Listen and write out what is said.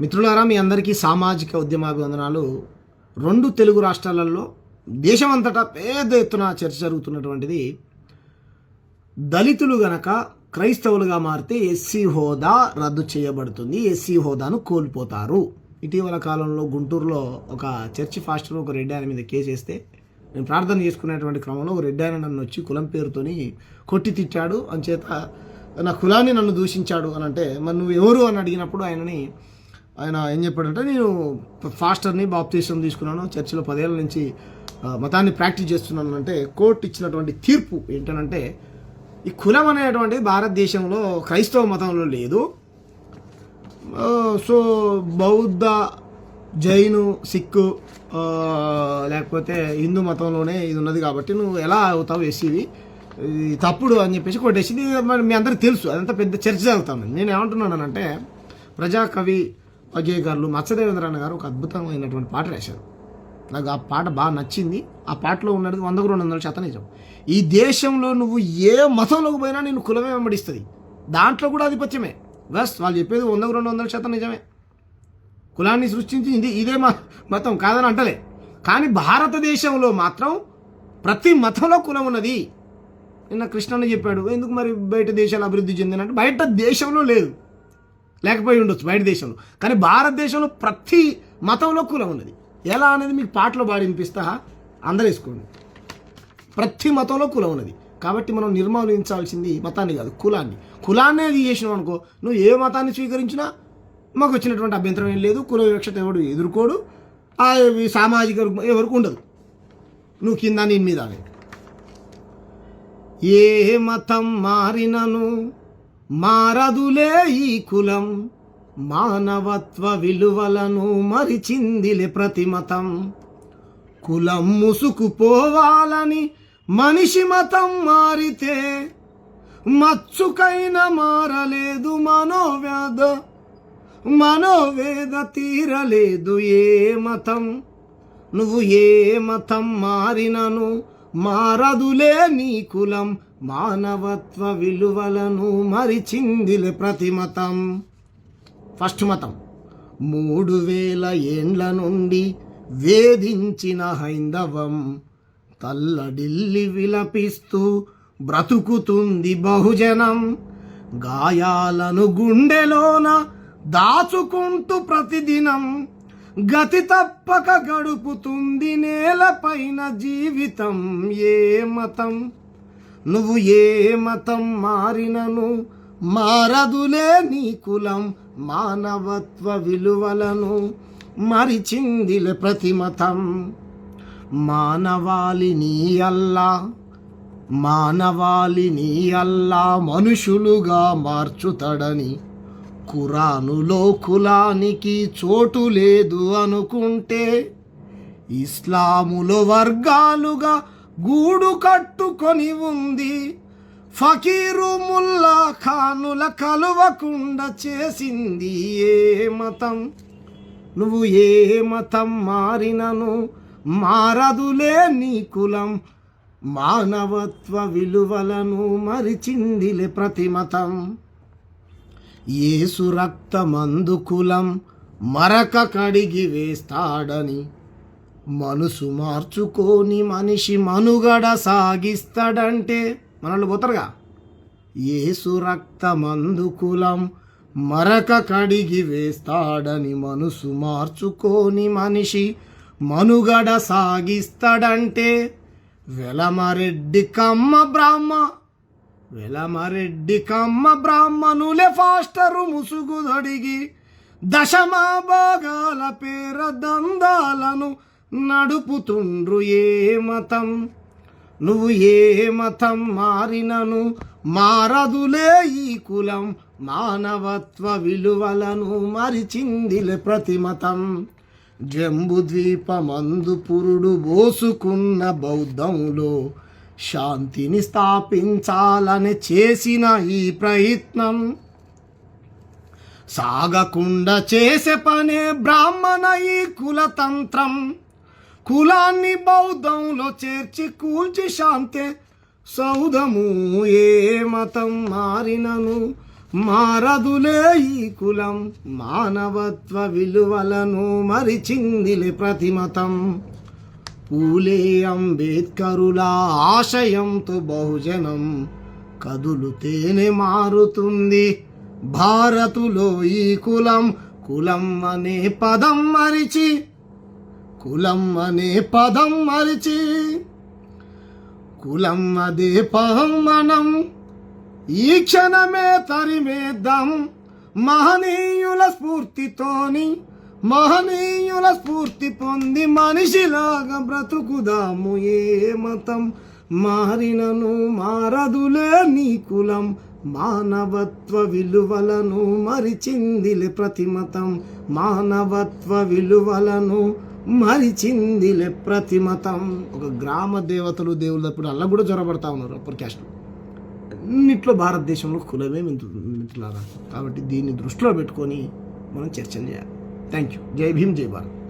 మిత్రులారా, మీ అందరికీ సామాజిక ఉద్యమాభివందనాలు. 2 తెలుగు రాష్ట్రాలలో దేశమంతటా పెద్ద ఎత్తున చర్చ జరుగుతున్నటువంటిది, దళితులు గనక క్రైస్తవులుగా మారితే ఎస్సీ హోదా రద్దు చేయబడుతుంది, ఎస్సీ హోదాను కోల్పోతారు. ఇటీవల కాలంలో గుంటూరులో ఒక చర్చి ఫాస్టర్ ఒక రెడ్డి ఆయన మీద కేసు వేస్తే నేను ప్రార్థన చేసుకునేటువంటి క్రమంలో ఒక రెడ్డి ఆయన నన్ను వచ్చి కులం పేరుతోని కొట్టి తిట్టాడు, అంచేత నా కులాన్ని నన్ను దూషించాడు అని అంటే, మరి నువ్వు ఎవరు అని అడిగినప్పుడు ఆయన ఏం చెప్పాడంటే, నేను ఫాస్టర్ని, బాప్తిసం తీసుకున్నాను, చర్చిలో 10 ఏళ్ళ నుంచి మతాన్ని ప్రాక్టీస్ చేస్తున్నాను అంటే, కోర్టు ఇచ్చినటువంటి తీర్పు ఏంటంటే, ఈ కులం అనేటువంటిది భారతదేశంలో క్రైస్తవ మతంలో లేదు, సో బౌద్ధ, జైను, సిక్కు లేకపోతే హిందూ మతంలోనే ఇది ఉన్నది కాబట్టి నువ్వు ఎలా అవుతావు ఎస్సీవి, ఇది తప్పుడు అని చెప్పేసి కొట్టేసింది. మరి మీ అందరికీ తెలుసు, అదంతా పెద్ద చర్చ జరుగుతుంది. నేను ఏమంటున్నానంటే, ప్రజాకవి అజయ్ మత్స్యదేవేంద్రన్న గారు ఒక అద్భుతమైనటువంటి పాట రాశారు. నాకు ఆ పాట బాగా నచ్చింది. ఆ పాటలో ఉన్నది 100-200% నిజం. ఈ దేశంలో నువ్వు ఏ మతంలోకి పోయినా నేను కులమే వెంబడిస్తుంది, దాంట్లో కూడా ఆధిపత్యమే. బస్ వాళ్ళు చెప్పేది 100-200% నిజమే. కులాన్ని సృష్టించింది ఇదే మతం కాదని అంటలే, కానీ భారతదేశంలో మాత్రం ప్రతి మతంలో కులం ఉన్నది. నిన్న కృష్ణన్న చెప్పాడు, ఎందుకు మరి బయట దేశాలు అభివృద్ధి చెందినంటే, బయట దేశంలో లేదు, లేకపోయి ఉండొచ్చు బయట దేశంలో, కానీ భారతదేశంలో ప్రతి మతంలో కులం ఉన్నది. ఎలా అనేది మీకు పాటలో పాడి వినిపిస్తా, అందరూ వేసుకోండి. ప్రతి మతంలో కులం ఉన్నది. కాబట్టి మనం నిర్మూలించాల్సింది మతాన్ని కాదు, కులాన్ని. కులాన్నే అది చేసినావు అనుకో, నువ్వు ఏ మతాన్ని స్వీకరించినా మాకు వచ్చినటువంటి అభ్యంతరం ఏం లేదు. కుల వివక్షత ఎవడు ఎదుర్కోడు, సామాజిక ఎవరికి ఉండదు. నువ్వు కింద నేను మీద ఏ మతం మారినను మారదులే ఈ కులం, మానవత్వ విలువలను మరిచిందిలే ప్రతి మతం. కులం ముసుకుపోవాలని మనిషి మతం మారితే, మచ్చుకైన మారలేదు మనోవేద తీరలేదు ఏ మతం. నువ్వు ఏ మతం మారినను మారదులే నీ కులం, మానవత్వ విలువలను మరిచిందిలే ప్రతి మతం. ఫస్ట్ మతం 3000 ఏండ్ల నుండి వేధించిన హైందవం, తల్లడిల్లి విలపిస్తూ బ్రతుకుతుంది బహుజనం. గాయాలను గుండెలోన దాచుకుంటూ ప్రతిదినం, గతి తప్పక గడుపుతుంది నేలపైన జీవితం. ఏ మతం నువ్వు ఏ మతం మారినను మారదులే నీ కులం, మానవత్వ విలువలను మరిచిందిలే ప్రతి మతం. మానవాళిని అల్లా మనుషులుగా మార్చుతాడని, ఖురానులో కులానికి చోటు లేదు అనుకుంటే, ఇస్లాములో వర్గాలుగా గూడు కట్టుకొని ఉంది. ఫకీరు ముల్లా ఖానుల కలువకుండా చేసింది ఏ మతం. నువ్వు ఏ మతం మారినను మారదులే నీ కులం, మానవత్వ విలువలను మరిచిందిలే ప్రతి మతం. యేసు రక్తమందు కులం మరక కడిగి వేస్తాడని, మనసు మార్చుకొని మనిషి మనుగడ సాగిస్తాడంటే మనల్ని పోతారుగా. యేసు రక్తమందు కులం మరక కడిగి వేస్తాడని, మనసు మార్చుకొని మనిషి మనుగడ సాగిస్తాడంటే, వెలమరెడ్డి కమ్మ బ్రాహ్మణులే ఫాస్టరు ముసుగుదొడిగి, దశమా భాగాల పేర దందాలను నడుపుతుండ్రు ఏ మతం. నువ్వు ఏ మతం మారినను మారదులే ఈ కులం, మానవత్వ విలువలను మరిచిందిలే ప్రతి మతం. జంబు ద్వీపమందు పురుడు పోసుకున్న బౌద్ధంలో శాంతిని స్థాపించాలని చేసిన ఈ ప్రయత్నం, సాగకుండా చేసే పనే బ్రాహ్మణ ఈ కులతంత్రం. కులాన్ని బౌద్ధంలో చేర్చి కూల్చి శాంతే సౌధము. ఏ మతం మారినను మారదులే ఈ కులం మానవత్వ విలువలను మరిచిందిలే ప్రతిమతం పూలే అంబేద్కరుల ఆశయంతో బహుజనం కదులుతేనే మారుతుంది భారతులో ఈ కులం కులం అనే పదం మరిచి కులం అనే పదం మరిచి కులం అదే పదం మనం ఈ క్షణమే తరిమేద్దాం మహనీయుల స్ఫూర్తి పొంది మనిషిలాగా బ్రతుకుదాము ఏ మతం మారినను మారదులే నీ కులం మానవత్వ విలువలను మరిచిందిలే ప్రతిమతం మానవత్వ విలువలను మరిచిందిలే ప్రతిమతం. ఒక గ్రామ దేవతలు దేవుళ్ళు అప్పుడు అలా కూడా జ్వరపడతా ఉన్నారు అప్పర్ క్యాస్ట్లో. అన్నిట్లో భారతదేశంలో కులమే మిత్రులారా. కాబట్టి దీన్ని దృష్టిలో పెట్టుకొని మనం చర్చలు చేయాలి. Thank you. జై భీమ్, జై భారత్.